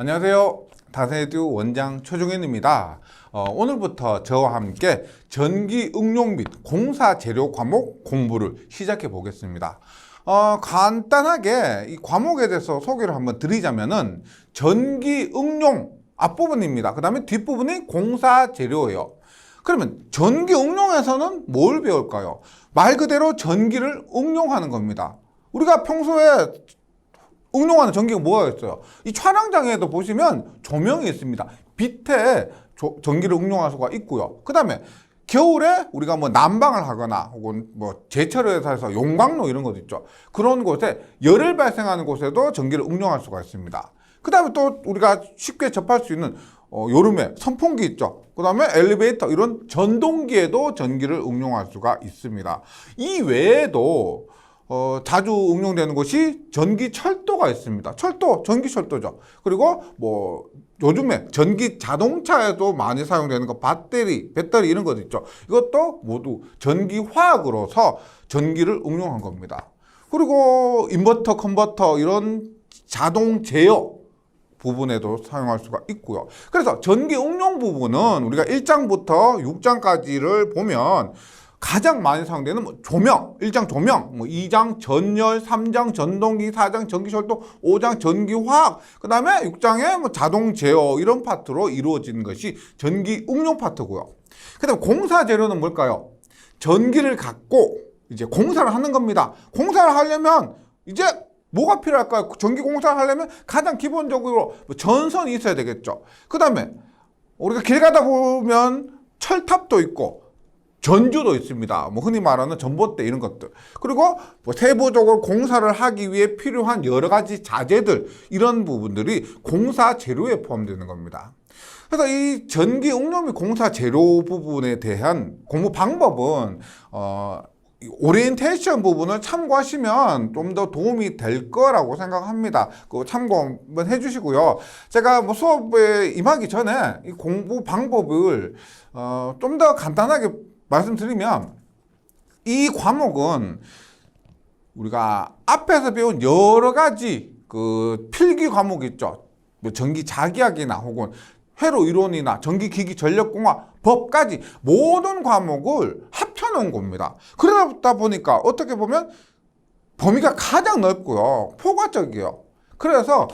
안녕하세요. 다세듀 원장 최종현입니다. 오늘부터 저와 함께 전기 응용 및 공사 재료 과목 공부를 시작해 보겠습니다. 간단하게 이 과목에 대해서 소개를 한번 드리자면은 전기 응용 앞부분입니다. 그 다음에 뒷부분이 공사 재료예요. 그러면 전기 응용에서는 뭘 배울까요? 말 그대로 전기를 응용하는 겁니다. 우리가 평소에 응용하는 전기가 뭐가 있어요? 이 촬영장에도 보시면 조명이 있습니다. 빛에 전기를 응용할 수가 있고요. 그 다음에 겨울에 우리가 뭐 난방을 하거나 혹은 뭐 제철 회사에서 용광로 이런 것도 있죠. 그런 곳에 열을 발생하는 곳에도 전기를 응용할 수가 있습니다. 그 다음에 또 우리가 쉽게 접할 수 있는 여름에 선풍기 있죠. 그 다음에 엘리베이터 이런 전동기에도 전기를 응용할 수가 있습니다. 이 외에도 자주 응용되는 것이 전기철도가 있습니다. 철도, 전기철도죠. 그리고 뭐 요즘에 전기 자동차에도 많이 사용되는 거 배터리 이런 것도 있죠. 이것도 모두 전기화학으로서 전기를 응용한 겁니다. 그리고 인버터, 컨버터 이런 자동 제어 부분에도 사용할 수가 있고요. 그래서 전기 응용 부분은 우리가 1장부터 6장까지를 보면 가장 많이 사용되는 조명, 1장 조명, 2장 전열, 3장 전동기, 4장 전기철도, 5장 전기화학, 그 다음에 6장에 자동 제어 이런 파트로 이루어지는 것이 전기 응용 파트고요. 그 다음에 공사 재료는 뭘까요? 전기를 갖고 이제 공사를 하는 겁니다. 공사를 하려면 이제 뭐가 필요할까요? 전기 공사를 하려면 가장 기본적으로 전선이 있어야 되겠죠. 그 다음에 우리가 길 가다 보면 철탑도 있고 전주도 있습니다. 뭐 흔히 말하는 전봇대 이런 것들. 그리고 뭐 세부적으로 공사를 하기 위해 필요한 여러 가지 자재들 이런 부분들이 공사 재료에 포함되는 겁니다. 그래서 이 전기 응용 및 공사 재료 부분에 대한 공부 방법은 오리엔테이션 부분을 참고하시면 좀 더 도움이 될 거라고 생각합니다. 그거 참고 한번 해주시고요. 제가 뭐 수업에 임하기 전에 이 공부 방법을 좀 더 간단하게 말씀드리면 이 과목은 우리가 앞에서 배운 여러 가지 그 필기 과목 있죠. 뭐 전기 자기학이나 혹은 회로 이론이나 전기기기 전력공학 법까지 모든 과목을 합쳐놓은 겁니다. 그러다 보니까 어떻게 보면 범위가 가장 넓고요. 포괄적이에요. 그래서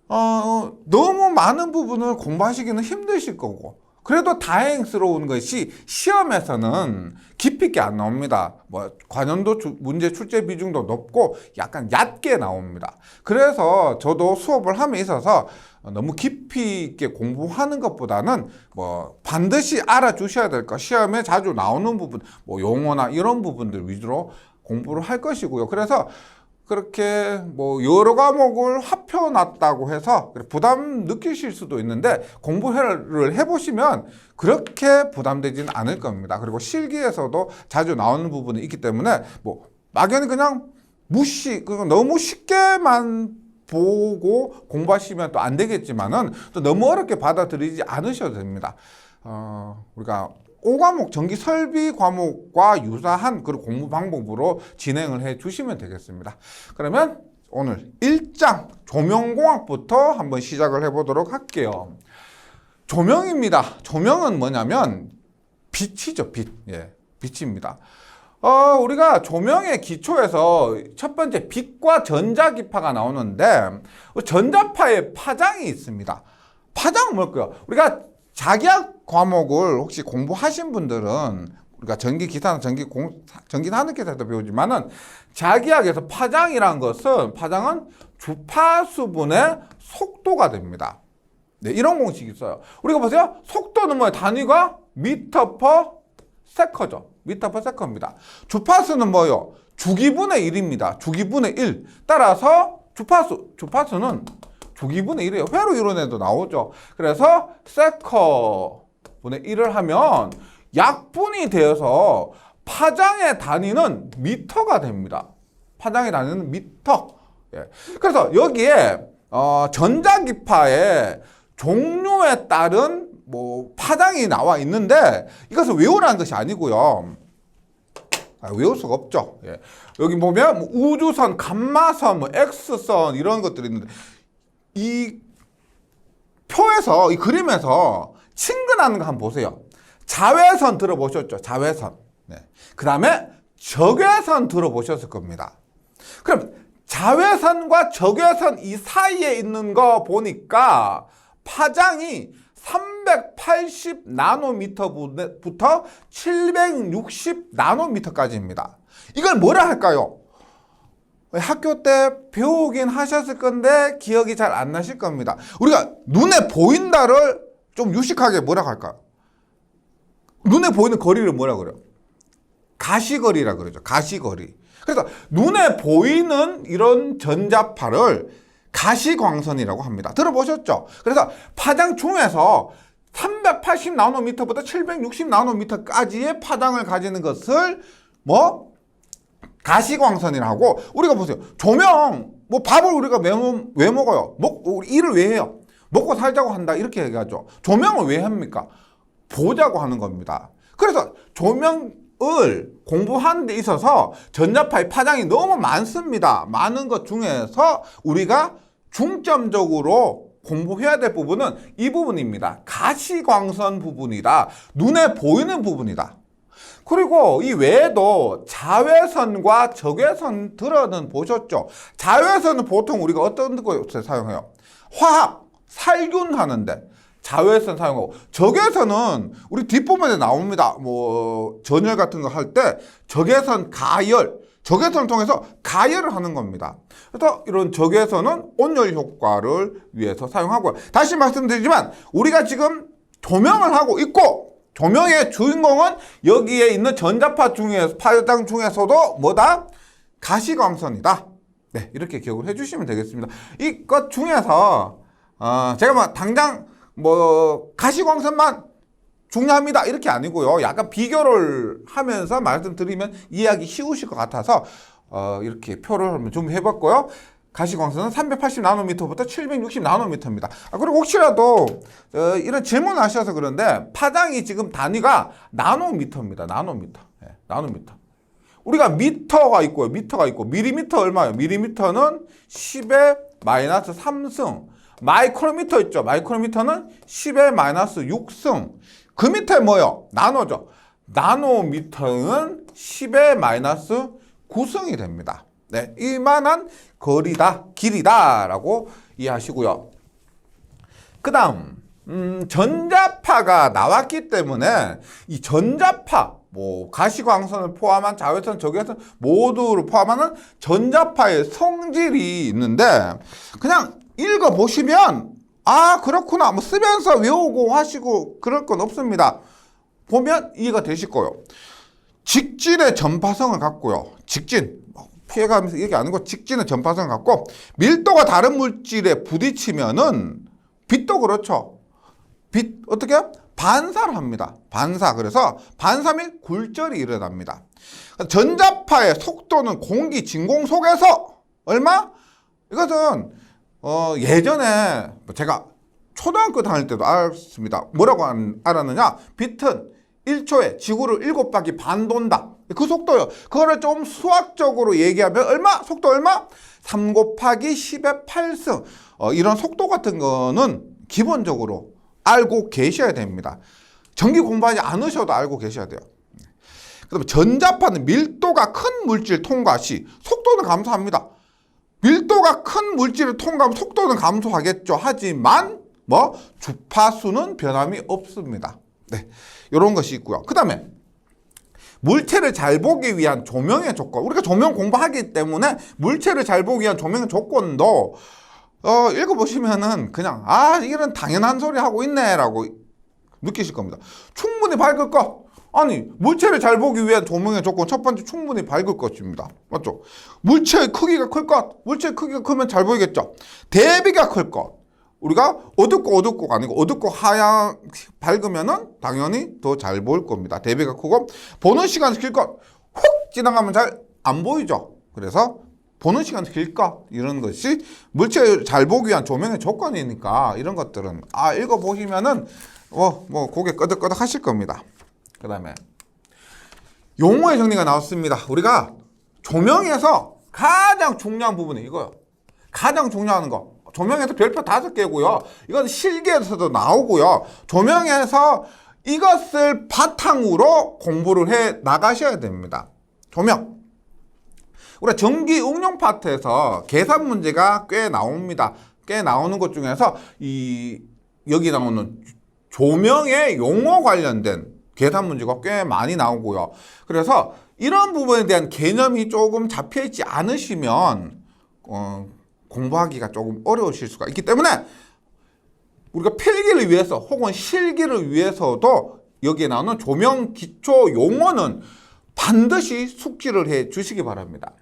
너무 많은 부분을 공부하시기는 힘드실 거고 그래도 다행스러운 것이 시험에서는 깊이 있게 안 나옵니다. 뭐 관연도 문제 출제 비중도 높고 약간 얕게 나옵니다. 그래서 저도 수업을 함에 있어서 너무 깊이 있게 공부하는 것보다는 뭐 반드시 알아주셔야 될 것, 시험에 자주 나오는 부분, 뭐 용어나 이런 부분들 위주로 공부를 할 것이고요. 그래서 그렇게 뭐 여러 과목을 합쳐놨다고 해서 부담 느끼실 수도 있는데 공부를 해보시면 그렇게 부담되지는 않을 겁니다. 그리고 실기에서도 자주 나오는 부분이 있기 때문에 뭐 막연히 그냥 너무 쉽게만 보고 공부하시면 또 안 되겠지만은 또 너무 어렵게 받아들이지 않으셔도 됩니다. 우리가 5과목 전기 설비 과목과 유사한 그런 공부 방법으로 진행을 해 주시면 되겠습니다. 그러면 오늘 1장 조명공학부터 한번 시작을 해 보도록 할게요. 조명입니다. 조명은 뭐냐면 빛이죠, 빛. 예, 빛입니다. 우리가 조명의 기초에서 첫 번째 빛과 전자기파가 나오는데 전자파에 파장이 있습니다. 파장은 뭘까요? 우리가 자기학 과목을 혹시 공부하신 분들은 우리가 전기기사나 전기산업기사에도 배우지만은 자기학에서 파장이라는 것은 파장은 주파수분의 속도가 됩니다. 네, 이런 공식이 있어요. 우리가 보세요. 속도는 뭐예요? 단위가 미터 퍼 세커죠. 미터 퍼 세커입니다. 주파수는 뭐예요? 주기분의 1입니다. 주기분의 1. 따라서 주파수는 주기분의 1이에요. 회로 이론에도 나오죠. 그래서 세커분의 1을 하면 약분이 되어서 파장의 단위는 미터가 됩니다. 파장의 단위는 미터. 예. 그래서 여기에 전자기파의 종류에 따른 뭐 파장이 나와 있는데 이것을 외우라는 것이 아니고요. 외울 수가 없죠. 예. 여기 보면 뭐 우주선, 감마선, 뭐 X선 이런 것들이 있는데 이 표에서 이 그림에서 친근한 거 한번 보세요. 자외선 들어보셨죠? 자외선. 네. 그 다음에 적외선 들어보셨을 겁니다. 그럼 자외선과 적외선 이 사이에 있는 거 보니까 파장이 380 나노미터부터 760 나노미터까지입니다. 이걸 뭐라 할까요? 학교 때 배우긴 하셨을 건데 기억이 잘 안 나실 겁니다. 우리가 눈에 보인다를 좀 유식하게 뭐라고 할까요? 눈에 보이는 거리를 뭐라 그래요? 가시거리라 그러죠. 가시거리. 그래서 눈에 보이는 이런 전자파를 가시광선이라고 합니다. 들어보셨죠? 그래서 파장 중에서 380 나노미터부터 760 나노미터까지의 파장을 가지는 것을 뭐 가시광선이라고. 우리가 보세요. 조명, 뭐 밥을 우리가 왜 먹어요? 우리 일을 왜 해요? 먹고 살자고 한다 이렇게 얘기하죠. 조명을 왜 합니까? 보자고 하는 겁니다. 그래서 조명을 공부하는 데 있어서 전자파의 파장이 너무 많습니다. 많은 것 중에서 우리가 중점적으로 공부해야 될 부분은 이 부분입니다. 가시광선 부분이다. 눈에 보이는 부분이다. 그리고 이 외에도 자외선과 적외선 들어는 보셨죠? 자외선은 보통 우리가 어떤 곳에 사용해요? 화학, 살균 하는데 자외선 사용하고, 적외선은 우리 뒷부분에 나옵니다. 뭐 전열 같은 거 할 때 적외선 가열, 적외선을 통해서 가열을 하는 겁니다. 그래서 이런 적외선은 온열 효과를 위해서 사용하고요. 다시 말씀드리지만 우리가 지금 조명을 하고 있고, 조명의 주인공은 여기에 있는 전자파 중에서, 파장 중에서도 뭐다? 가시광선이다. 네, 이렇게 기억을 해주시면 되겠습니다. 이것 중에서 제가 뭐 당장 뭐 가시광선만 중요합니다 이렇게 아니고요. 약간 비교를 하면서 말씀드리면 이해하기 쉬우실 것 같아서 이렇게 표를 한번 준비해봤고요. 가시광선은 380 나노미터부터 760 나노미터입니다. 그리고 혹시라도 이런 질문을 하셔서 그런데 파장이 지금 단위가 나노미터입니다. 나노미터. 네, 나노미터. 우리가 미터가 있고요. 미터가 있고, 밀리미터 얼마예요? 밀리미터는 10의 마이너스 3승. 마이크로미터 있죠. 마이크로미터는 10의 마이너스 6승. 그 밑에 뭐요? 나노죠. 나노미터는 10의 마이너스 9승이 됩니다. 네, 이만한 거리다, 길이다라고 이해하시고요. 그 다음 전자파가 나왔기 때문에 이 전자파, 뭐 가시광선을 포함한 자외선, 적외선 모두를 포함하는 전자파의 성질이 있는데, 그냥 읽어보시면 아 그렇구나 뭐 쓰면서 외우고 하시고 그럴 건 없습니다. 보면 이해가 되실 거예요. 직진의 전파성을 갖고요. 직진, 피해가면서 얘기 안 하고 직진의 전파성을 갖고, 밀도가 다른 물질에 부딪히면은 빛도 그렇죠. 빛 어떻게 해요? 반사를 합니다. 반사. 그래서 반사 및 굴절이 일어납니다. 전자파의 속도는 공기 진공 속에서 얼마? 이것은 예전에 제가 초등학교 다닐 때도 알았습니다. 뭐라고 알았느냐? 빛은 1초에 지구를 7바퀴 반 돈다. 그 속도요. 그거를 좀 수학적으로 얘기하면 얼마? 속도 얼마? 3 곱하기 10의 8승. 이런 속도 같은 거는 기본적으로 알고 계셔야 됩니다. 전기 공부하지 않으셔도 알고 계셔야 돼요. 그다음에 전자파는 밀도가 큰 물질 통과 시 속도는 감소합니다. 밀도가 큰 물질을 통과하면 속도는 감소하겠죠. 하지만 뭐 주파수는 변함이 없습니다. 네, 이런 것이 있고요. 그 다음에 물체를 잘 보기 위한 조명의 조건. 우리가 조명 공부하기 때문에 물체를 잘 보기 위한 조명의 조건도 읽어보시면은 그냥 이런 당연한 소리 하고 있네 라고 느끼실 겁니다. 충분히 밝을 것. 아니, 물체를 잘 보기 위한 조명의 조건 첫 번째, 충분히 밝을 것입니다. 맞죠? 물체의 크기가 클 것. 물체의 크기가 크면 잘 보이겠죠? 대비가 클 것. 우리가 어둡고 아니고 어둡고 하얀 밝으면은 당연히 더 잘 보일 겁니다. 대비가 크고, 보는 시간이 길 것. 훅 지나가면 잘 안 보이죠? 그래서 보는 시간이 길 것. 이런 것이 물체를 잘 보기 위한 조명의 조건이니까 이런 것들은 읽어보시면은 뭐 고개 끄덕끄덕 하실 겁니다. 그 다음에 용어의 정리가 나왔습니다. 우리가 조명에서 가장 중요한 부분이 이거요. 가장 중요한 거. 조명에서 별표 5개고요. 이건 실기에서도 나오고요. 조명에서 이것을 바탕으로 공부를 해 나가셔야 됩니다. 조명. 우리가 전기 응용 파트에서 계산 문제가 꽤 나옵니다. 꽤 나오는 것 중에서 여기 나오는 조명의 용어 관련된 계산 문제가 꽤 많이 나오고요. 그래서 이런 부분에 대한 개념이 조금 잡혀있지 않으시면 공부하기가 조금 어려우실 수가 있기 때문에 우리가 필기를 위해서 혹은 실기를 위해서도 여기에 나오는 조명 기초 용어는 반드시 숙지를 해 주시기 바랍니다.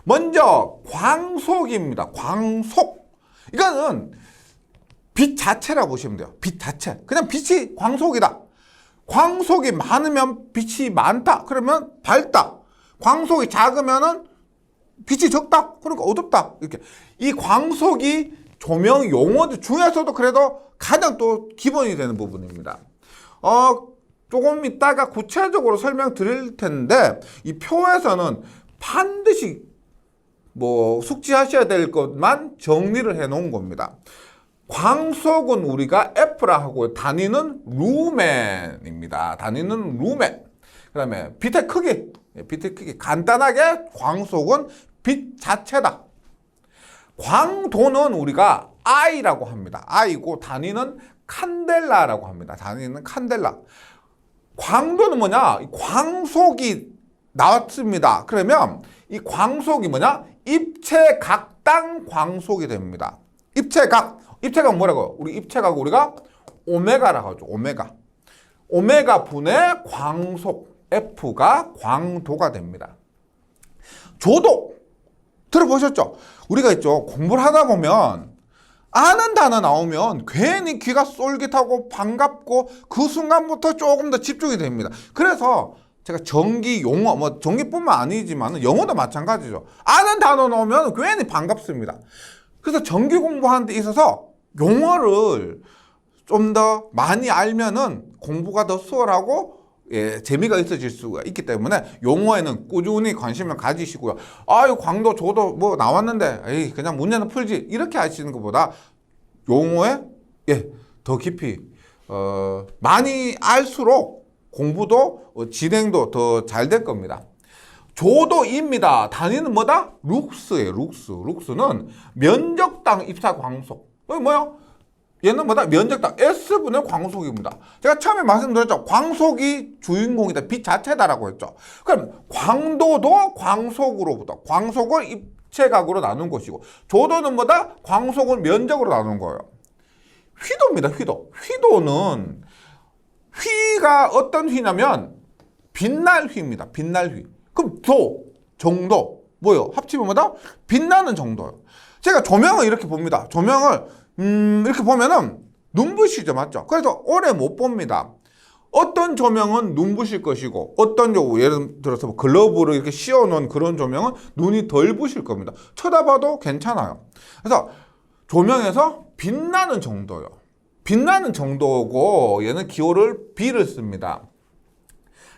먼저 광속입니다. 광속. 이거는 빛 자체라고 보시면 돼요. 빛 자체. 그냥 빛이 광속이다. 광속이 많으면 빛이 많다. 그러면 밝다. 광속이 작으면은 빛이 적다. 그러니까 어둡다. 이렇게. 이 광속이 조명 용어들 중에서도 그래도 가장 또 기본이 되는 부분입니다. 조금 이따가 구체적으로 설명드릴 텐데 이 표에서는 반드시 숙지하셔야 될 것만 정리를 해 놓은 겁니다. 광속은 우리가 F라 하고 단위는 루멘입니다. 단위는 루멘. 그 다음에 빛의 크기. 간단하게 광속은 빛 자체다. 광도는 우리가 I라고 합니다. I고 단위는 칸델라라고 합니다. 단위는 칸델라. 광도는 뭐냐? 광속이 나왔습니다. 그러면 이 광속이 뭐냐? 입체각당 광속이 됩니다. 입체각 뭐라고? 우리 입체각 우리가 오메가라고 하죠. 오메가 분의 광속 F가 광도가 됩니다. 조도 들어보셨죠? 우리가 있죠. 공부를 하다 보면 아는 단어 나오면 괜히 귀가 쏠깃하고 반갑고 그 순간부터 조금 더 집중이 됩니다. 그래서 제가 전기 용어, 전기뿐만 아니지만 영어도 마찬가지죠. 아는 단어 나오면 괜히 반갑습니다. 그래서 전기 공부하는 데 있어서 용어를 좀 더 많이 알면은 공부가 더 수월하고 재미가 있어질 수가 있기 때문에 용어에는 꾸준히 관심을 가지시고요. 아유, 광도, 조도 나왔는데 에이, 그냥 문제는 풀지 이렇게 하시는 것보다 용어에 더 깊이 많이 알수록 공부도 진행도 더 잘 될 겁니다. 조도입니다. 단위는 뭐다? 룩스예요. 룩스는 면적당 입사 광속. 뭐야? 얘는 뭐다? 면적당 S분의 광속입니다. 제가 처음에 말씀드렸죠. 광속이 주인공이다. 빛 자체다라고 했죠. 그럼 광도도 광속으로부터 광속을 입체각으로 나눈 것이고 조도는 뭐다? 광속을 면적으로 나눈 거예요. 휘도입니다. 휘도는 휘가 어떤 휘냐면 빛날 휘입니다. 빛날 휘. 그럼 정도 뭐요? 합치면 뭐다? 빛나는 정도요. 제가 조명을 이렇게 봅니다. 조명을 이렇게 보면은 눈부시죠, 맞죠? 그래서 오래 못 봅니다. 어떤 조명은 눈부실 것이고 어떤 예를 들어서 글러브를 이렇게 씌워놓은 그런 조명은 눈이 덜 부실 겁니다. 쳐다봐도 괜찮아요. 그래서 조명에서 빛나는 정도요. 빛나는 정도고 얘는 기호를 B를 씁니다.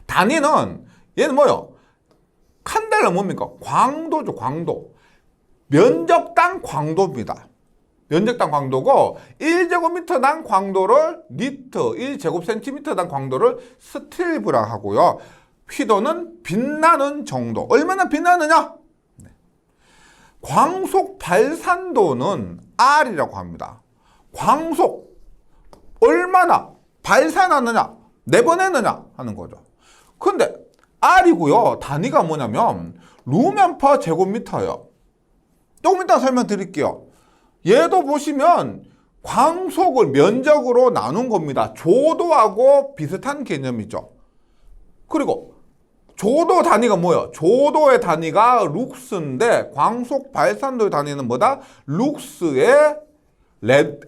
단위는 얘는 뭐요? 칸델라 뭡니까? 광도죠, 광도. 면적당 광도입니다. 면적당 광도고 1제곱미터당 광도를 니트, 1제곱센티미터당 광도를 스틸브라 하고요. 휘도는 빛나는 정도. 얼마나 빛나느냐? 광속 발산도는 R이라고 합니다. 광속 얼마나 발산하느냐, 내보내느냐 하는 거죠. 근데 R이고요. 단위가 뭐냐면 루멘 퍼 제곱미터예요. 조금 이따 설명드릴게요. 얘도 보시면 광속을 면적으로 나눈 겁니다. 조도하고 비슷한 개념이죠. 그리고 조도 단위가 뭐예요? 조도의 단위가 룩스인데 광속 발산도의 단위는 뭐다? 룩스에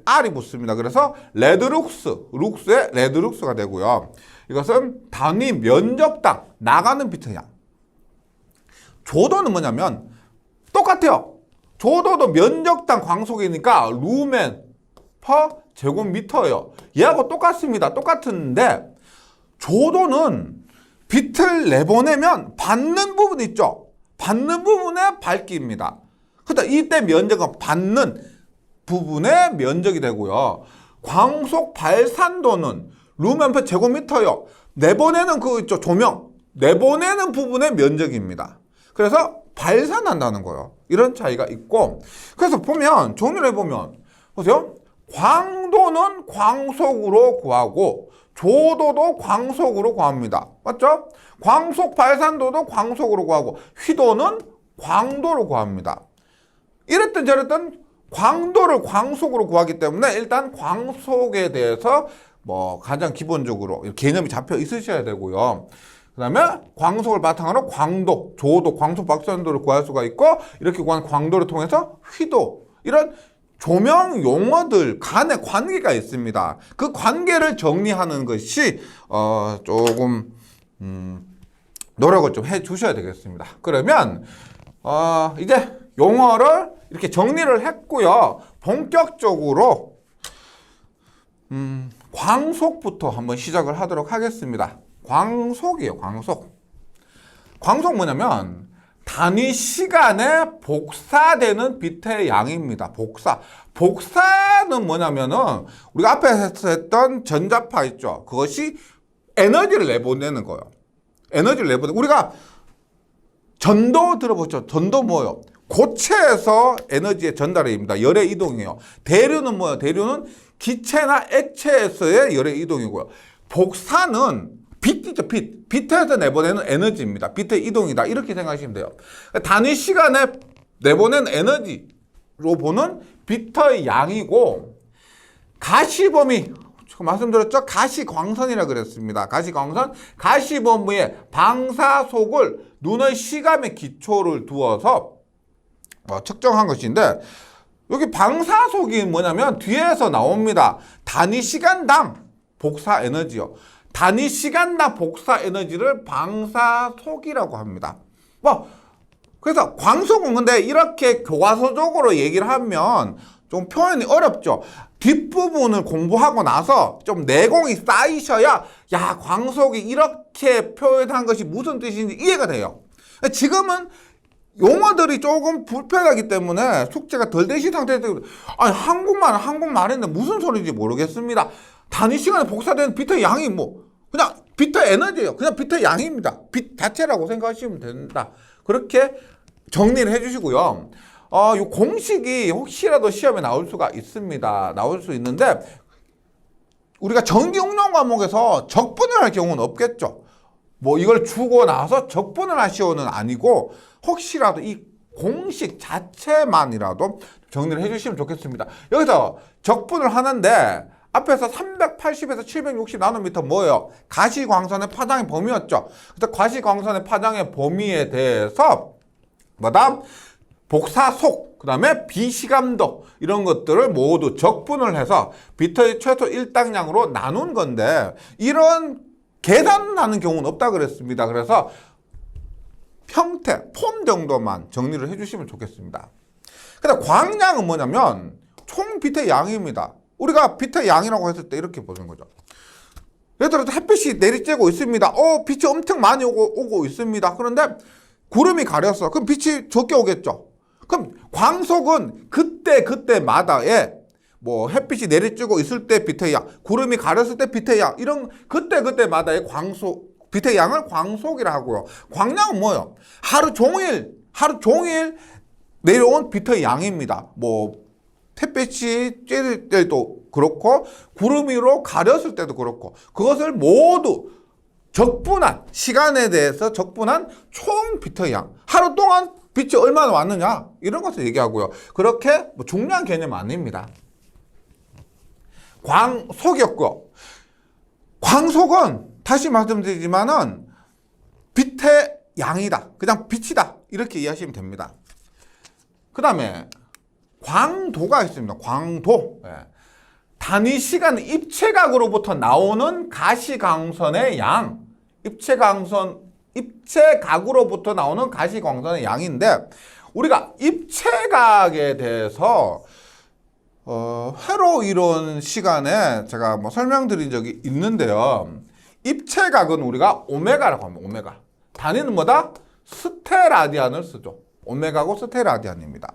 R이 붙습니다. 그래서 룩스의 레드룩스가 되고요. 이것은 단위 면적당 나가는 비트량. 조도는 뭐냐면 똑같아요. 조도도 면적당 광속이니까 루멘 퍼 제곱미터예요. 얘하고 똑같습니다. 똑같은데 조도는 빛을 내보내면 받는 부분 있죠. 받는 부분의 밝기입니다. 그러니까 이때 면적은 받는 부분의 면적이 되고요. 광속 발산도는 루멘퍼 제곱미터요. 내보내는 그 있죠, 조명. 내보내는 부분의 면적입니다. 그래서 발산한다는 거예요. 이런 차이가 있고, 그래서 보면 정리를 해보면 보세요. 광도는 광속으로 구하고 조도도 광속으로 구합니다. 맞죠? 광속 발산도도 광속으로 구하고 휘도는 광도로 구합니다. 이랬든 저랬든 광도를 광속으로 구하기 때문에 일단 광속에 대해서 뭐 가장 기본적으로 개념이 잡혀 있으셔야 되고요. 그 다음에 광속을 바탕으로 광도, 조도, 광속 발산도를 구할 수가 있고, 이렇게 구한 광도를 통해서 휘도, 이런 조명 용어들 간의 관계가 있습니다. 그 관계를 정리하는 것이 조금 노력을 좀 해 주셔야 되겠습니다. 그러면 이제 용어를 이렇게 정리를 했고요. 본격적으로 광속부터 한번 시작을 하도록 하겠습니다. 광속이에요, 광속. 광속 뭐냐면 단위 시간에 복사되는 빛의 양입니다. 복사는 뭐냐면은 우리가 앞에 했던 전자파 있죠. 그것이 에너지를 내보내는 거예요. 에너지를 내보내는. 우리가 전도 들어보죠. 전도 뭐예요? 고체에서 에너지의 전달입니다. 열의 이동이에요. 대류는 뭐예요? 대류는 기체나 액체에서의 열의 이동이고요. 복사는 빛이죠, 빛. 빛에서 내보내는 에너지입니다. 빛의 이동이다. 이렇게 생각하시면 돼요. 단위 시간에 내보낸 에너지로 보는 빛의 양이고, 가시범위, 말씀드렸죠? 가시광선이라고 그랬습니다. 가시광선, 가시범위의 방사속을 눈의 시감의 기초를 두어서 측정한 것인데, 여기 방사속이 뭐냐면 뒤에서 나옵니다. 단위 시간당 복사 에너지요. 단위 시간당 복사 에너지를 방사속이라고 합니다. 그래서 광속은 근데 이렇게 교과서적으로 얘기를 하면 좀 표현이 어렵죠. 뒷부분을 공부하고 나서 좀 내공이 쌓이셔야, 야, 광속이 이렇게 표현한 것이 무슨 뜻인지 이해가 돼요. 지금은 용어들이 조금 불편하기 때문에 숙제가 덜 되신 상태에서, 아니, 한국말인데 무슨 소리인지 모르겠습니다. 단위 시간에 복사되는 빛의 양이 그냥 빛의 에너지예요. 그냥 빛의 양입니다. 빛 자체라고 생각하시면 된다. 그렇게 정리를 해주시고요. 이 공식이 혹시라도 시험에 나올 수가 있습니다. 나올 수 있는데, 우리가 전기 응용 과목에서 적분을 할 경우는 없겠죠. 이걸 주고 나서 적분을 하시오는 아니고, 혹시라도 이 공식 자체만이라도 정리를 해주시면 좋겠습니다. 여기서 적분을 하는데, 앞에서 380에서 760 나노미터 뭐예요? 가시광선의 파장의 범위였죠. 그래서 가시광선의 파장의 범위에 대해서 복사속, 그 다음에 비시감도, 이런 것들을 모두 적분을 해서 빛의 최소 일당량으로 나눈 건데, 이런 계산하는 경우는 없다 그랬습니다. 그래서 형태, 폼 정도만 정리를 해주시면 좋겠습니다. 근데 광량은 뭐냐면 총 빛의 양입니다. 우리가 빛의 양이라고 했을 때 이렇게 보는 거죠. 예를 들어서 햇빛이 내리쬐고 있습니다. 빛이 엄청 많이 오고 있습니다. 그런데 구름이 가렸어. 그럼 빛이 적게 오겠죠. 그럼 광속은 그때마다의 햇빛이 내리쬐고 있을 때 빛의 양, 구름이 가렸을 때 빛의 양, 이런 그때마다의 빛의 양을 광속이라 하고요. 광량은 뭐예요? 하루 종일 내려온 빛의 양입니다. 햇빛이 쬐일 때도 그렇고, 구름 위로 가렸을 때도 그렇고, 그것을 모두 적분한, 시간에 대해서 적분한 총 빛의 양, 하루 동안 빛이 얼마나 왔느냐, 이런 것을 얘기하고요. 그렇게 중요한 개념 아닙니다. 광속이었고요. 광속은 다시 말씀드리지만은 빛의 양이다, 그냥 빛이다, 이렇게 이해하시면 됩니다. 그 다음에 광도가 있습니다. 광도. 단위 시간 입체각으로부터 나오는 가시광선의 양. 입체각으로부터 나오는 가시광선의 양인데, 우리가 입체각에 대해서 회로 이론 시간에 제가 설명드린 적이 있는데요. 입체각은 우리가 오메가라고 합니다. 오메가. 단위는 스테라디안을 쓰죠. 오메가고 스테라디안입니다.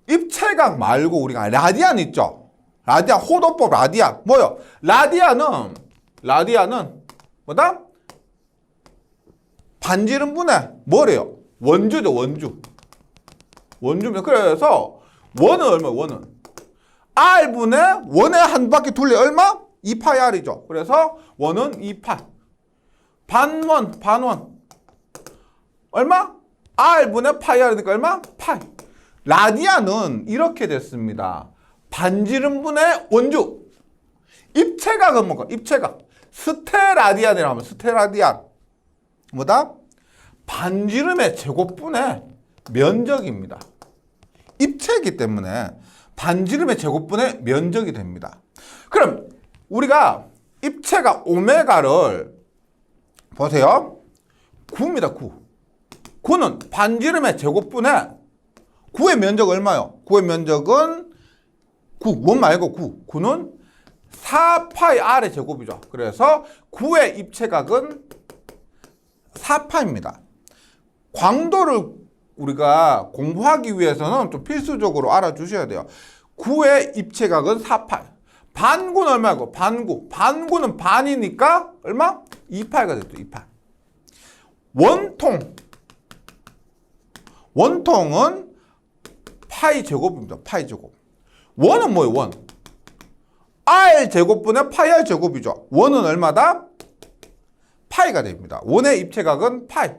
입체각 말고 우리가 라디안 있죠? 라디안, 호도법 라디안. 뭐요? 라디안은 뭐다? 반지름 분의 뭐래요? 원주죠, 원주. 원주면 그래서 원은 얼마? 원은 R분의 원의 한 바퀴 둘레 얼마? 2파이 R이죠. 그래서 원은 2파이. 반원 얼마? R분의 파이 R이니까 얼마? 파이. 라디안은 이렇게 됐습니다. 반지름분의 원주. 입체각은 뭔가? 입체각. 스테라디안이라고 하면 스테라디안. 뭐다? 반지름의 제곱분의 면적입니다. 입체이기 때문에 반지름의 제곱분의 면적이 됩니다. 그럼 우리가 입체각 오메가를 보세요. 9입니다. 9. 9는 반지름의 제곱분의 9의 면적 얼마요? 9의 면적은 9. 원 말고 9. 9는 4파이 R의 제곱이죠. 그래서 9의 입체각은 4파입니다. 광도를 우리가 공부하기 위해서는 좀 필수적으로 알아주셔야 돼요. 9의 입체각은 4파이. 반구는 얼마고? 반구. 반구는 반이니까 얼마? 2파이가 됐죠. 2파이. 원통은 파이 제곱입니다. 파이 제곱. 원은 뭐예요? 원. R 제곱분의 파이 R 제곱이죠. 원은 얼마다? 파이가 됩니다. 원의 입체각은 파이.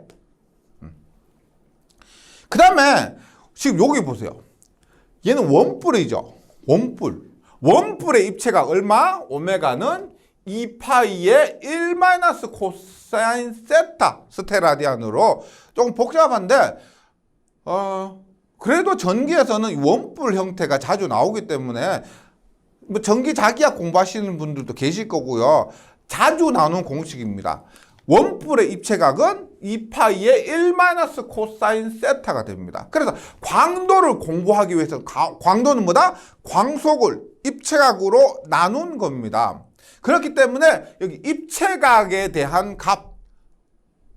그 다음에 지금 여기 보세요. 얘는 원뿔이죠. 원뿔. 원뿔의 입체각 얼마? 오메가는 2파이의 1 마이너스 코사인 세타 스테라디안으로 조금 복잡한데 그래도 전기에서는 원뿔 형태가 자주 나오기 때문에 뭐 전기 자기학 공부하시는 분들도 계실 거고요. 자주 나오는 공식입니다. 원뿔의 입체각은 2파이의 1 마이너스 코사인 세타가 됩니다. 그래서 광도를 공부하기 위해서 광도는 뭐다? 광속을 입체각으로 나눈 겁니다. 그렇기 때문에 여기 입체각에 대한 값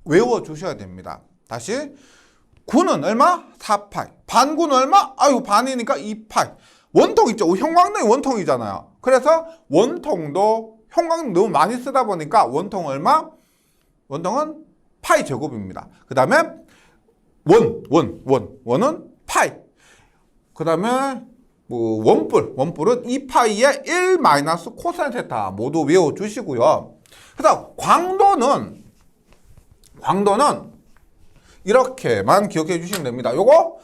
외워주셔야 됩니다. 다시 9는 얼마? 4파이. 반구는 얼마? 아유 반이니까 2파이. 원통 있죠? 형광등이 원통이잖아요. 그래서 원통도 형광등 너무 많이 쓰다 보니까 원통 얼마? 원통은 파이 제곱입니다. 그 다음에 원은 파이. 그 다음에 뭐 원뿔은 2파이의 1 마이너스 코사인 세타 모두 외워주시고요. 그래서 광도는 이렇게만 기억해 주시면 됩니다. 요거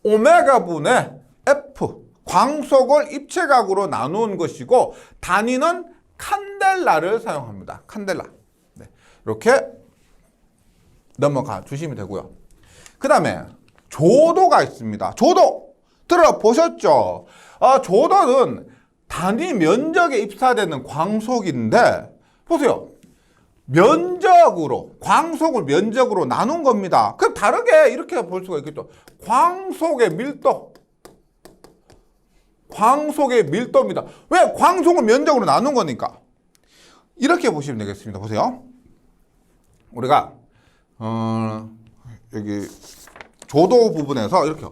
오메가분의 F 광속을 입체각으로 나눈 것이고 단위는 칸델라를 사용합니다. 칸델라. 네. 이렇게 넘어가 주시면 되고요. 그 다음에 조도가 있습니다. 조도 들어보셨죠? 조도는 단위 면적에 입사되는 광속인데 보세요. 광속을 면적으로 나눈 겁니다. 그럼 다르게 이렇게 볼 수가 있겠죠. 광속의 밀도입니다. 왜? 광속을 면적으로 나눈 거니까. 이렇게 보시면 되겠습니다. 보세요. 우리가 여기 조도 부분에서 이렇게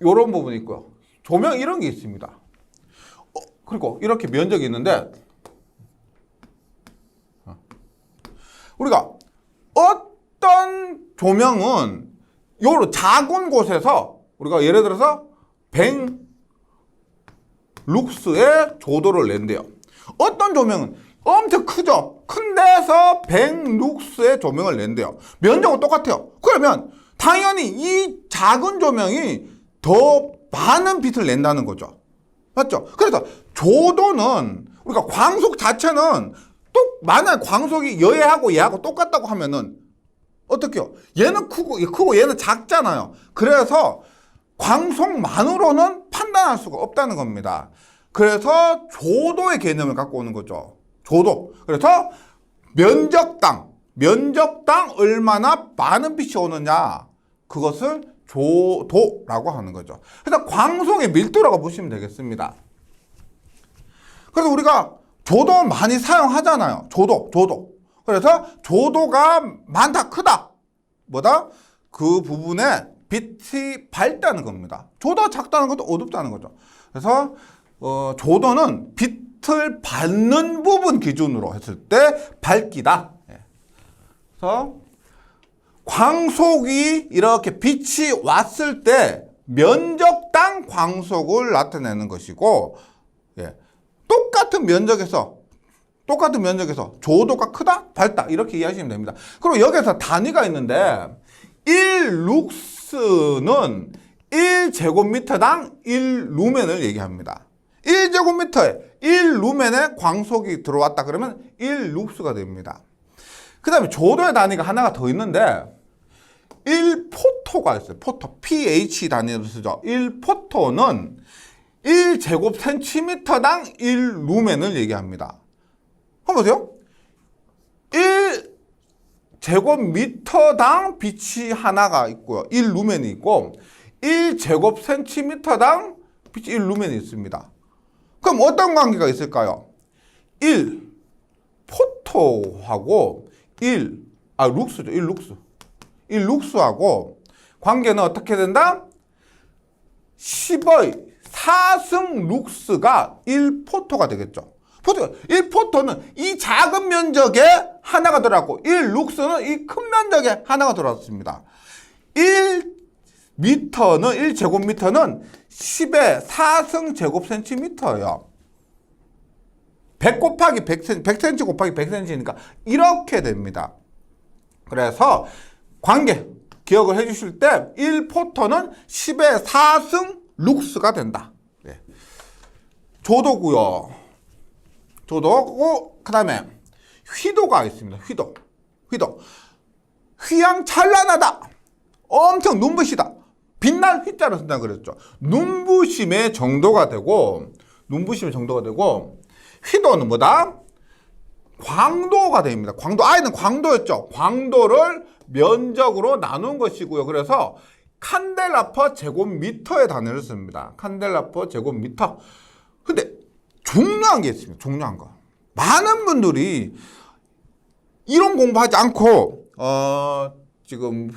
요런 부분이 있고요. 조명 이런 게 있습니다. 그리고 이렇게 면적이 있는데 우리가 어떤 조명은 요런 작은 곳에서 우리가 예를 들어서 100룩스의 조도를 낸대요. 어떤 조명은 엄청 크죠? 큰 데서 100룩스의 조명을 낸대요. 면적은 똑같아요. 그러면 당연히 이 작은 조명이 더 많은 빛을 낸다는 거죠. 맞죠? 그래서 조도는 우리가 광속 자체는 만약 광속이 얘하고 똑같다고 하면은 어떻게요? 얘는 크고 얘는 작잖아요. 그래서 광속만으로는 판단할 수가 없다는 겁니다. 그래서 조도의 개념을 갖고 오는 거죠. 조도. 그래서 면적당 얼마나 많은 빛이 오느냐 그것을 조도라고 하는 거죠. 그래서 광속의 밀도라고 보시면 되겠습니다. 그래서 우리가 조도 많이 사용하잖아요. 조도. 그래서 조도가 많다, 크다. 뭐다? 그 부분에 빛이 밝다는 겁니다. 조도가 작다는 것도 어둡다는 거죠. 그래서 조도는 빛을 받는 부분 기준으로 했을 때 밝기다. 그래서 광속이 이렇게 빛이 왔을 때 면적당 광속을 나타내는 것이고, 똑같은 면적에서 조도가 크다, 밝다 이렇게 이해하시면 됩니다. 그리고 여기서 단위가 있는데 1룩스는 1제곱미터당 1루멘을 얘기합니다. 1제곱미터에 1루멘의 광속이 들어왔다 그러면 1룩스가 됩니다. 그 다음에 조도의 단위가 하나가 더 있는데 1포토가 있어요. 포토, pH 단위로 쓰죠. 1포토는 1제곱센티미터당 1루멘을 얘기합니다. 한번 보세요. 1제곱미터당 빛이 하나가 있고요. 1루멘이 있고 1제곱센티미터당 빛이 1루멘이 있습니다. 그럼 어떤 관계가 있을까요? 1포토하고 룩스죠. 1룩스하고 관계는 어떻게 된다? 10의 4승 룩스가 1포토가 되겠죠. 1포토는 이 작은 면적에 하나가 들어갔고 1룩스는 이 큰 면적에 하나가 들어왔습니다. 1제곱미터는 10의 4승 제곱센티미터예요. 100 곱하기 100cm 곱하기 100cm니까 이렇게 됩니다. 그래서 관계 기억을 해주실 때 1포토는 10의 4승 룩스가 된다. 조도고요. 조도고 그 다음에 휘도가 있습니다. 휘도. 휘황찬란하다. 엄청 눈부시다. 빛날 휘자를 쓴다 그랬죠. 눈부심의 정도가 되고 휘도는 뭐다? 광도가 됩니다. 아이는 광도였죠. 광도를 면적으로 나눈 것이고요. 그래서 칸델라 퍼 제곱미터의 단위를 씁니다. 칸델라 퍼 제곱미터. 근데 중요한 게 있습니다. 중요한 거. 많은 분들이 이론 공부하지 않고 지금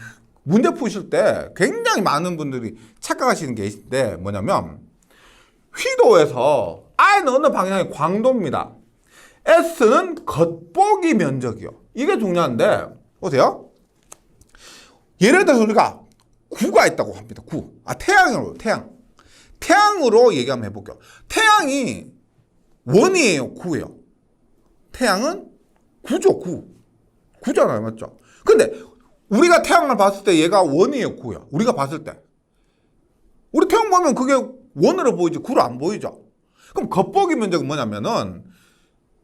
문제 푸실 때 굉장히 많은 분들이 착각하시는 게 있는데 뭐냐면 휘도에서 I는 어느 방향의 광도입니다. S는 겉보기 면적이요. 이게 중요한데 보세요. 예를 들어서 우리가 구가 있다고 합니다. 구. 태양으로 얘기 한번 해볼게요. 태양이 원이에요, 구예요? 태양은 구죠, 구. 구잖아요, 맞죠? 근데 우리가 태양을 봤을 때 얘가 원이에요, 구예요? 우리가 봤을 때. 우리 태양 보면 그게 원으로 보이지 구로 안 보이죠? 그럼 겉보기 면적은 뭐냐면은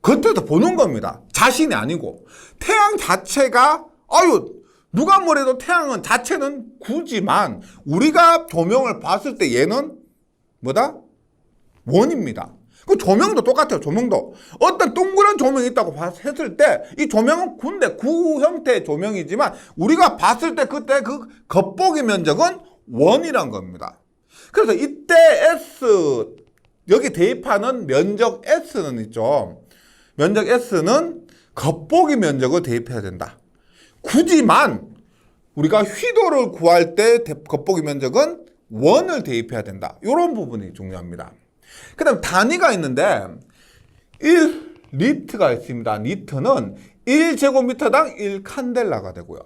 겉에서 보는 겁니다. 자신이 아니고. 태양 자체가 누가 뭐래도 태양은 자체는 구지만 우리가 조명을 봤을 때 얘는 뭐다? 원입니다. 그 조명도 똑같아요. 조명도 어떤 동그란 조명이 있다고 했을 때 이 조명은 구인데 구 형태의 조명이지만 우리가 봤을 때 그때 그 겉보기 면적은 원이란 겁니다. 그래서 이때 S 여기 대입하는 면적 S는 있죠. 면적 S는 겉보기 면적을 대입해야 된다. 굳이만 우리가 휘도를 구할 때 겉보기 면적은 원을 대입해야 된다. 이런 부분이 중요합니다. 그 다음 단위가 있는데 1리트가 있습니다. 리트는 1제곱미터당 1칸델라가 되고요.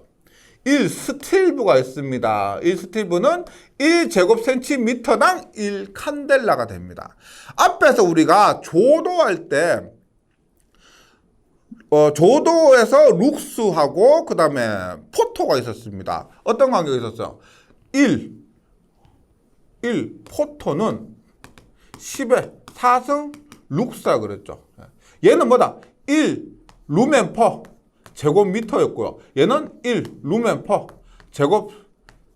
1스틸브가 있습니다. 1스틸브는 1제곱센티미터당 1칸델라가 됩니다. 앞에서 우리가 조도할 때 조도에서 룩스하고 그 다음에 포토가 있었습니다. 어떤 관계가 있었어요? 1포토는 10의 4승 룩스라 그랬죠. 얘는 뭐다? 1루멘 퍼 제곱미터였고요. 얘는 1루멘 퍼 제곱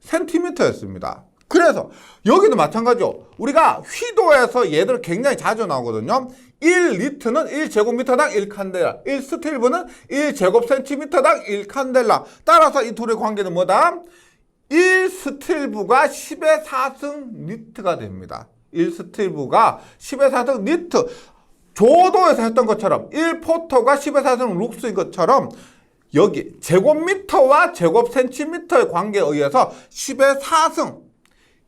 센티미터였습니다. 그래서 여기도 마찬가지죠. 우리가 휘도에서 얘들 굉장히 자주 나오거든요. 1리트는 1제곱미터당 1칸델라, 1스틸브는 1제곱센티미터당 1칸델라. 따라서 이 둘의 관계는 뭐다? 1스틸브가 10의 4승 리트가 됩니다. 1스틸브가 10의 4승 리트. 조도에서 했던 것처럼 1포토가 10의 4승 룩스인 것처럼 여기 제곱미터와 제곱센티미터의 관계에 의해서 10의 4승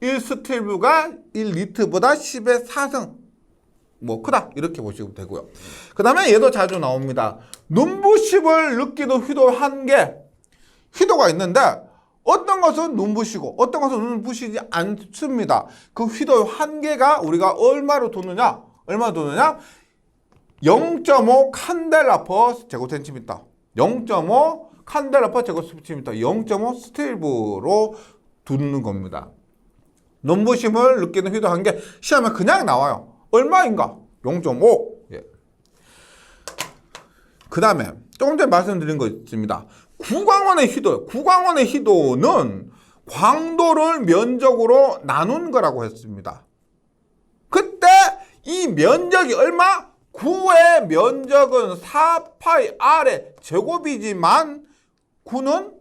1스틸브가 1리터보다 10의 4승 뭐 크다 이렇게 보시면 되고요. 그 다음에 얘도 자주 나옵니다. 눈부심을 느끼는 휘도 한계. 휘도가 있는데 어떤 것은 눈부시고 어떤 것은 눈부시지 않습니다. 그 휘도의 한계가 우리가 얼마로 두느냐? 0.5 칸델라 퍼 제곱센티미터. 0.5 칸델라 퍼 제곱센티미터. 0.5 스틸브로 두는 겁니다. 눈부심을 느끼는 휘도 한계 시험에 그냥 나와요. 얼마인가? 0.5. 예. 그 다음에 조금 전에 말씀드린 거 있습니다. 구광원의 휘도. 구광원의 휘도는 광도를 면적으로 나눈 거라고 했습니다. 그때 이 면적이 얼마? 9의 면적은 4파이 R의 제곱이지만 9는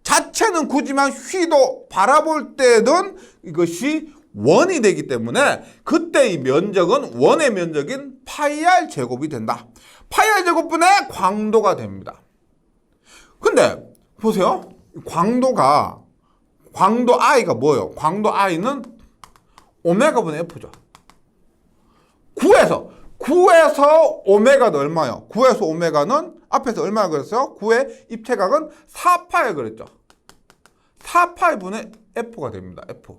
자체는 9지만 휘도 바라볼 때는 이것이 원이 되기 때문에 그때 이 면적은 원의 면적인 파이 R 제곱이 된다. 파이 R 제곱분의 광도가 됩니다. 근데 보세요. 광도 I가 뭐예요? 광도 I는 오메가분의 F죠. 9에서 오메가는 얼마예요? 9에서 오메가는 앞에서 얼마나 그랬어요? 9의 입체각은 4파이 그랬죠. 4파이 분의 F가 됩니다. F.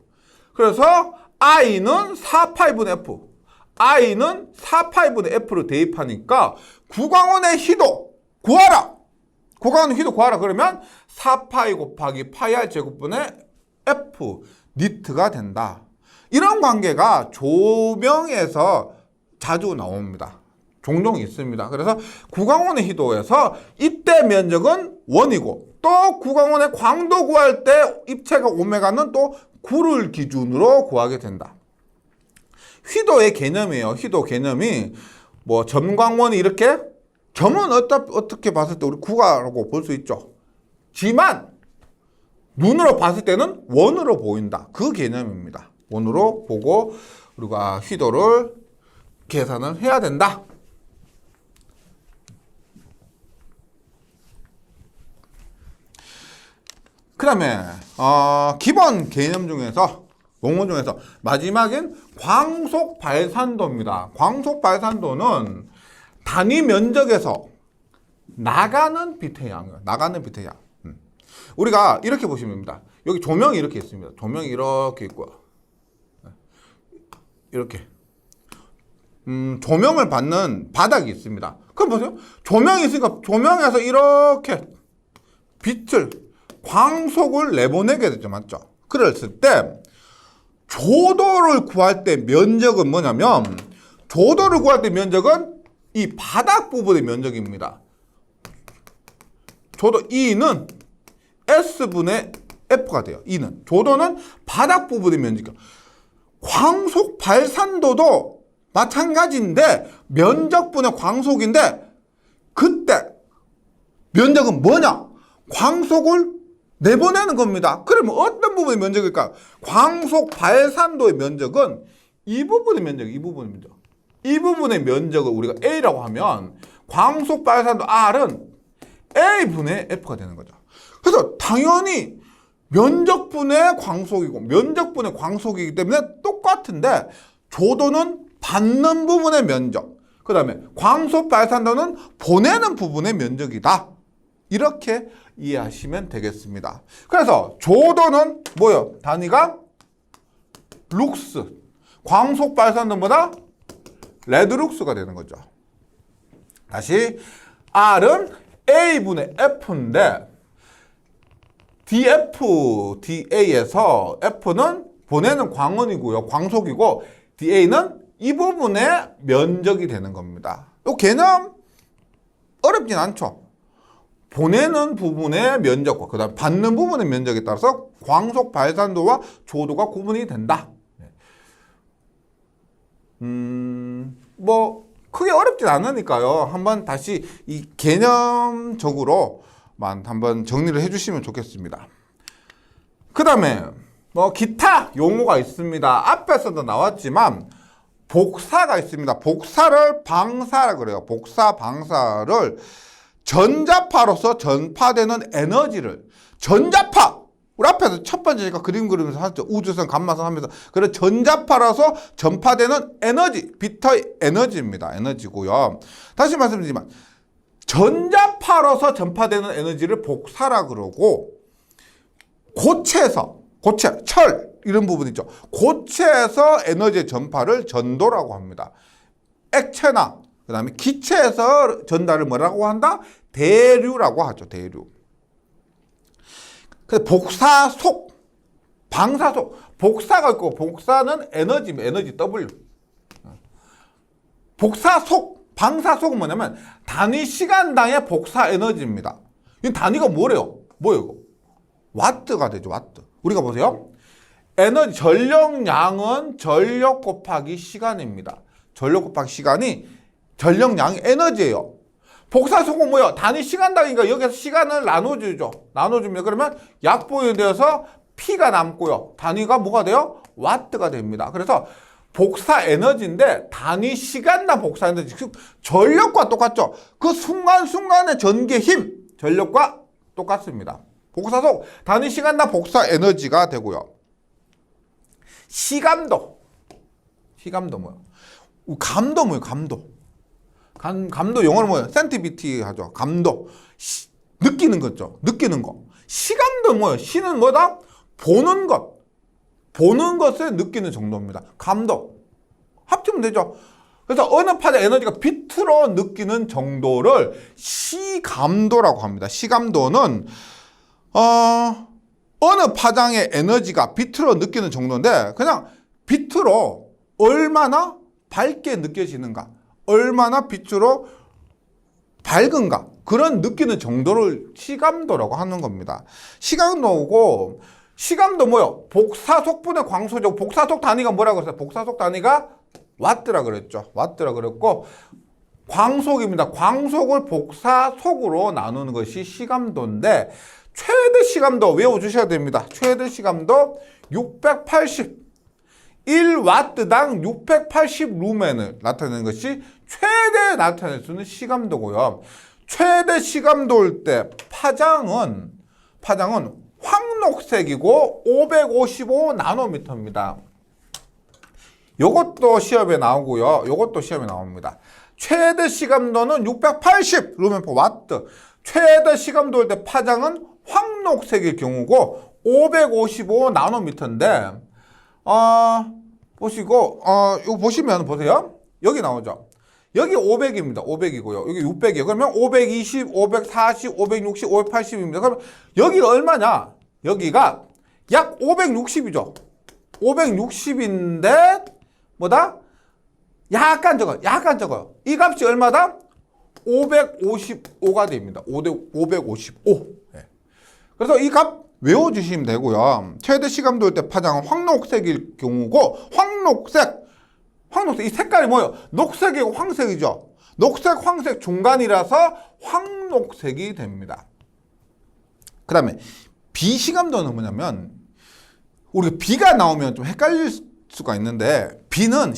그래서 I는 4파이 분의 F. I는 4파이 분의 F로 대입하니까 구광원의 휘도 구하라. 구광원의 휘도 구하라. 그러면 4파이 곱하기 파이 R 제곱분의 F 니트가 된다. 이런 관계가 조명에서 자주 나옵니다. 종종 있습니다. 그래서 구광원의 휘도에서 입대 면적은 원이고 또 구광원의 광도 구할 때 입체가 오메가는 또 9를 기준으로 구하게 된다. 휘도의 개념이에요. 휘도 개념이 뭐 점광원이 이렇게 점은 어떻게 봤을 때 우리 9가라고 볼 수 있죠. 지만 눈으로 봤을 때는 원으로 보인다. 그 개념입니다. 원으로 보고 우리가 휘도를 계산을 해야 된다. 그 다음에 기본 개념 중에서 용어 중에서 마지막인 광속 발산도입니다. 광속 발산도는 단위 면적에서 나가는 빛의 양이에요. 나가는 빛의 양. 우리가 이렇게 보시면 됩니다. 여기 조명이 이렇게 있습니다. 조명이 이렇게 있고요. 이렇게. 조명을 받는 바닥이 있습니다. 그럼 보세요. 조명이 있으니까 조명에서 이렇게 빛을, 광속을 내보내게 되죠. 맞죠? 그랬을 때 조도를 구할 때 면적은 뭐냐면 조도를 구할 때 면적은 이 바닥 부분의 면적입니다. 조도 E는 S분의 F가 돼요. E는. 조도는 바닥 부분의 면적이에요. 광속 발산도도 마찬가지인데 면적분의 광속인데 그때 면적은 뭐냐? 광속을 내보내는 겁니다. 그러면 어떤 부분의 면적일까? 광속 발산도의 면적은 이 부분의 면적이에요. 이 부분의 면적. 이 부분의 면적을 우리가 A라고 하면 광속 발산도 R은 A분의 F가 되는 거죠. 그래서 당연히 면적분의 광속이고 면적분의 광속이기 때문에 똑같은데 조도는 받는 부분의 면적, 그 다음에 광속 발산도는 보내는 부분의 면적이다. 이렇게 이해하시면 되겠습니다. 그래서 조도는 뭐예요? 단위가 룩스, 광속 발산도보다 레드룩스가 되는 거죠. 다시 R은 A분의 F인데 DF, DA에서 F는 보내는 광원이고요. 광속이고 DA는 이 부분의 면적이 되는 겁니다. 이 개념 어렵진 않죠. 보내는 부분의 면적과 그 다음 받는 부분의 면적에 따라서 광속 발산도와 조도가 구분이 된다. 뭐 크게 어렵진 않으니까요. 한번 다시 이 개념적으로만 한번 정리를 해주시면 좋겠습니다. 그 다음에 뭐 기타 용어가 있습니다. 앞에서도 나왔지만 복사가 있습니다. 복사를 방사라 그래요. 복사, 방사를 전자파로서 전파되는 에너지를 전자파 우리 앞에서 첫 번째니까 그림 그리면서 하죠. 우주선, 감마선 하면서. 그래 전자파라서 전파되는 에너지, 비터의 에너지입니다. 에너지고요. 다시 말씀드리지만 전자파로서 전파되는 에너지를 복사라 그러고 고체, 철 이런 부분 있죠. 고체에서 에너지의 전파를 전도라고 합니다. 액체나 그다음에 기체에서 전달을 뭐라고 한다? 대류라고 하죠. 대류. 복사속, 방사속, 복사가 있고 복사는 에너지입니다. 에너지 W. 복사속, 방사속은 뭐냐면 단위 시간당의 복사 에너지입니다. 이 단위가 뭐래요? 뭐예요 이거? 와트가 되죠. 와트. 우리가 보세요. 에너지 전력량은 전력 곱하기 시간입니다. 전력 곱하기 시간이 전력량이 에너지예요. 복사속은 뭐예요? 단위 시간당이니까 여기서 시간을 나눠주죠. 나눠주면 그러면 약분이 되어서 P가 남고요. 단위가 뭐가 돼요? 와트가 됩니다. 그래서 복사 에너지인데 단위 시간당 복사 에너지, 즉 전력과 똑같죠. 그 순간순간의 전개 힘, 전력과 똑같습니다. 복사속 단위 시간당 복사 에너지가 되고요. 시감도 뭐예요? 감도 뭐예요? 감도 영어로 뭐예요? 센티비티 하죠. 감도. 느끼는 거죠. 느끼는 거. 시감도 뭐예요? 시는 뭐다? 보는 것. 보는 것을 느끼는 정도입니다. 감도. 합치면 되죠. 그래서 어느 파장의 에너지가 비트로 느끼는 정도를 시감도라고 합니다. 시감도는 어느 파장의 에너지가 비트로 느끼는 정도인데 그냥 비트로 얼마나 밝게 느껴지는가, 얼마나 빛으로 밝은가 그런 느끼는 정도를 시감도라고 하는 겁니다. 시감도고 시감도 뭐요? 복사속분의 광소죠. 복사속 단위가 뭐라고 했어요? 복사속 단위가 와트라 그랬죠. 와트라 그랬고 광속입니다. 광속을 복사속으로 나누는 것이 시감도인데 최대 시감도 외워주셔야 됩니다. 최대 시감도 680 1와트당 680 루멘을 나타내는 것이 최대 나타낼 수 있는 시감도고요. 최대 시감도일 때 파장은 황록색이고 555 나노미터입니다. 요것도 시험에 나오고요. 요것도 시험에 나옵니다. 최대 시감도는 680 루멘 퍼 와트. 최대 시감도일 때 파장은 황록색일 경우고 555 나노미터인데 보시고, 이거 보시면 보세요. 여기 나오죠. 여기 500입니다. 500이고요. 여기 600이에요. 그러면 520, 540, 560, 580입니다. 그러면 여기가 얼마냐? 여기가 약 560이죠. 560인데, 뭐다? 약간 적어요. 이 값이 얼마다? 555가 됩니다. 555. 네. 그래서 이 값 외워주시면 되고요. 최대 시감도일 때 파장은 황록색일 경우고 황록색 이 색깔이 뭐예요? 녹색이고 황색이죠. 녹색, 황색 중간이라서 황록색이 됩니다. 그 다음에 비시감도는 뭐냐면 우리가 비가 나오면 좀 헷갈릴 수가 있는데 비는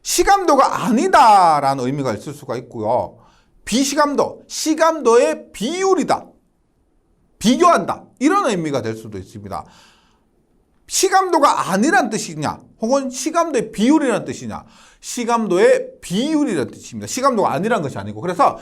시감도가 아니다라는 의미가 있을 수가 있고요. 비시감도, 시감도의 비율이다. 비교한다. 이런 의미가 될 수도 있습니다. 시감도가 아니란 뜻이냐 혹은 시감도의 비율이란 뜻이냐. 시감도의 비율이란 뜻입니다. 시감도가 아니란 것이 아니고. 그래서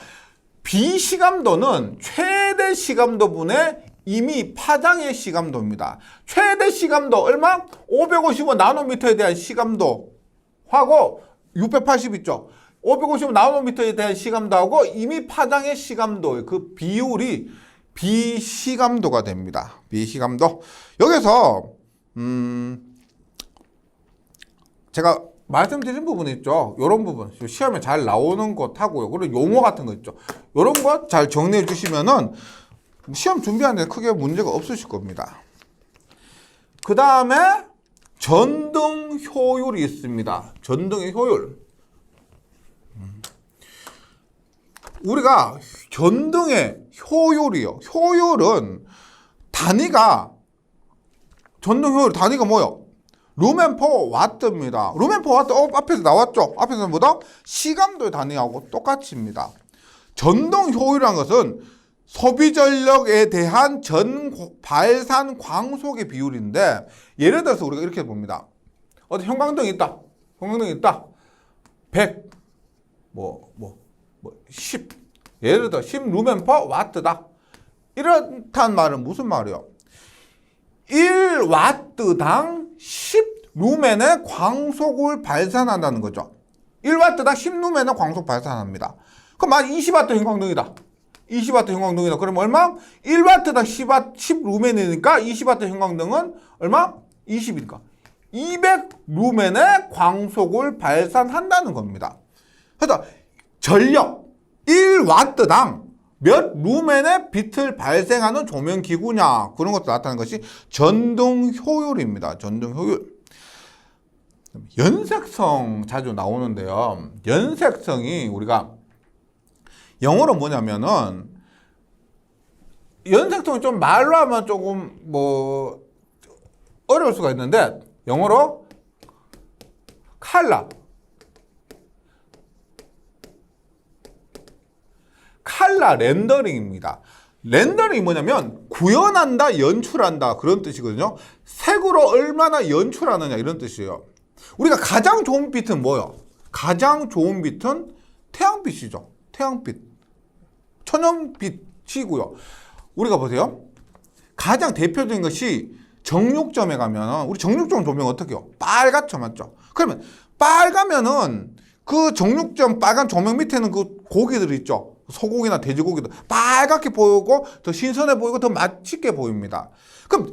비시감도는 최대 시감도분의 이미 파장의 시감도입니다. 최대 시감도 얼마? 555 나노미터에 대한 시감도하고 680 있죠. 555 나노미터에 대한 시감도하고 이미 파장의 시감도 그 비율이 비시감도가 됩니다. 비시감도. 여기서 제가 말씀드린 부분 있죠. 이런 부분 시험에 잘 나오는 것 하고요. 그리고 용어 같은 거 있죠. 이런 것 잘 정리해 주시면은 시험 준비하는데 크게 문제가 없으실 겁니다. 그 다음에 전등 효율이 있습니다. 전등의 효율. 우리가 전등의 효율이요. 효율은 단위가 전등 효율 단위가 뭐요? 루멘 퍼 와트입니다. 루멘 퍼 와트 앞에서 나왔죠? 앞에서 뭐다? 시감도의 단위하고 똑같습니다. 전동 효율이라는 것은 소비 전력에 대한 전 발산 광속의 비율인데, 예를 들어서 우리가 이렇게 봅니다. 어디 형광등이 있다. 형광등이 있다. 100, 10. 예를 들어 10 루멘 퍼 와트다. 이렇단 말은 무슨 말이에요? 1와트당 10 루멘의 광속을 발산한다는 거죠. 1와트당 10 루멘의 광속 발산합니다. 그럼 만 20와트 형광등이다. 20와트 형광등이다. 그럼 얼마? 1와트당 10 루멘이니까 20와트 형광등은 얼마? 20이니까 200 루멘의 광속을 발산한다는 겁니다. 그래서 전력 1와트당 몇 루멘의 빛을 발생하는 조명기구냐, 그런 것도 나타나는 것이 전등 효율입니다. 전등 효율. 연색성 자주 나오는데요. 연색성이 우리가 영어로 뭐냐면은, 연색성이 좀 말로 하면 조금 어려울 수가 있는데, 영어로 칼라 렌더링입니다. 렌더링이 뭐냐면 구현한다, 연출한다, 그런 뜻이거든요. 색으로 얼마나 연출하느냐, 이런 뜻이에요. 우리가 가장 좋은 빛은 뭐예요? 가장 좋은 빛은 태양빛이죠. 태양빛. 천연빛이고요. 우리가 보세요. 가장 대표적인 것이 정육점에 가면, 우리 정육점 조명 어떻게 해요? 빨갛죠, 맞죠? 그러면 빨가면은 그 정육점 빨간 조명 밑에는 그 고기들 있죠. 소고기나 돼지고기도 빨갛게 보이고 더 신선해 보이고 더 맛있게 보입니다. 그럼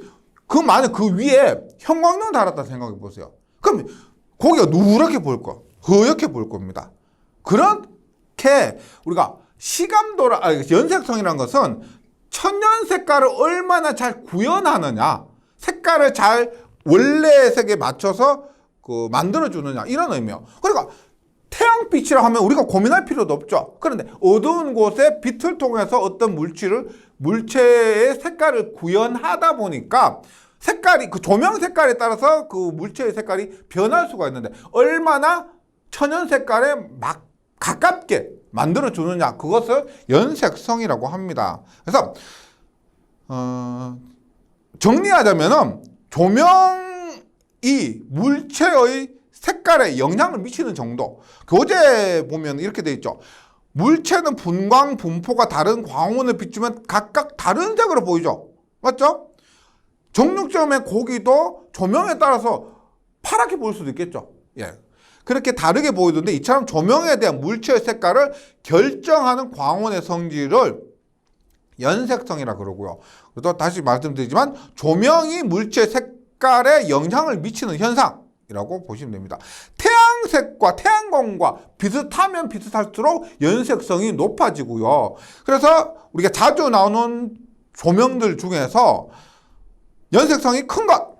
만약 그 위에 형광등 달았다 생각해 보세요. 그럼 고기가 누렇게 보일 거, 허옇게 보일 겁니다. 그렇게 우리가 연색성이라는 것은 천연 색깔을 얼마나 잘 구현하느냐, 색깔을 잘 원래 색에 맞춰서 만들어주느냐, 이런 의미예요. 그러니까 태양빛이라 하면 우리가 고민할 필요도 없죠. 그런데 어두운 곳에 빛을 통해서 어떤 물체의 색깔을 구현하다 보니까 색깔이, 그 조명 색깔에 따라서 그 물체의 색깔이 변할 수가 있는데, 얼마나 천연 색깔에 막 가깝게 만들어주느냐, 그것을 연색성이라고 합니다. 그래서 정리하자면은 조명이 물체의 색깔에 영향을 미치는 정도. 교재 보면 이렇게 돼 있죠. 물체는 분광, 분포가 다른 광원을 비추면 각각 다른 색으로 보이죠. 맞죠? 정육점의 고기도 조명에 따라서 파랗게 보일 수도 있겠죠. 예. 그렇게 다르게 보이던데, 이처럼 조명에 대한 물체의 색깔을 결정하는 광원의 성질을 연색성이라 그러고요. 또 다시 말씀드리지만, 조명이 물체의 색깔에 영향을 미치는 현상이라고 보시면 됩니다. 태양색과 태양광과 비슷하면 비슷할수록 연색성이 높아지고요. 그래서 우리가 자주 나오는 조명들 중에서 연색성이 큰 것,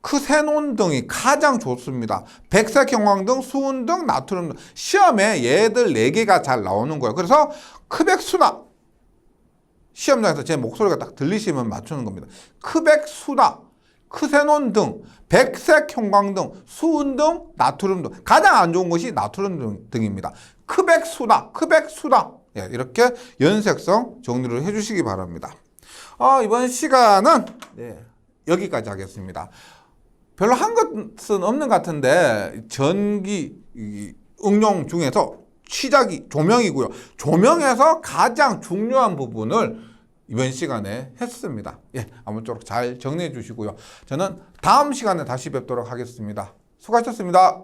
크세논등이 가장 좋습니다. 백색 형광등, 수은등, 나트륨등. 시험에 얘들 4개가 잘 나오는 거예요. 그래서 크백수나, 시험장에서 제 목소리가 딱 들리시면 맞추는 겁니다. 크백수나, 크세논등, 백색 형광등, 수은등, 나트륨등. 가장 안 좋은 것이 나트륨등입니다. 크백수나. 예, 이렇게 연색성 정리를 해주시기 바랍니다. 이번 시간은 여기까지 하겠습니다. 별로 한 것은 없는 것 같은데, 전기 응용 중에서 시작이 조명이고요. 조명에서 가장 중요한 부분을 이번 시간에 했습니다. 예, 아무쪼록 잘 정리해 주시고요. 저는 다음 시간에 다시 뵙도록 하겠습니다. 수고하셨습니다.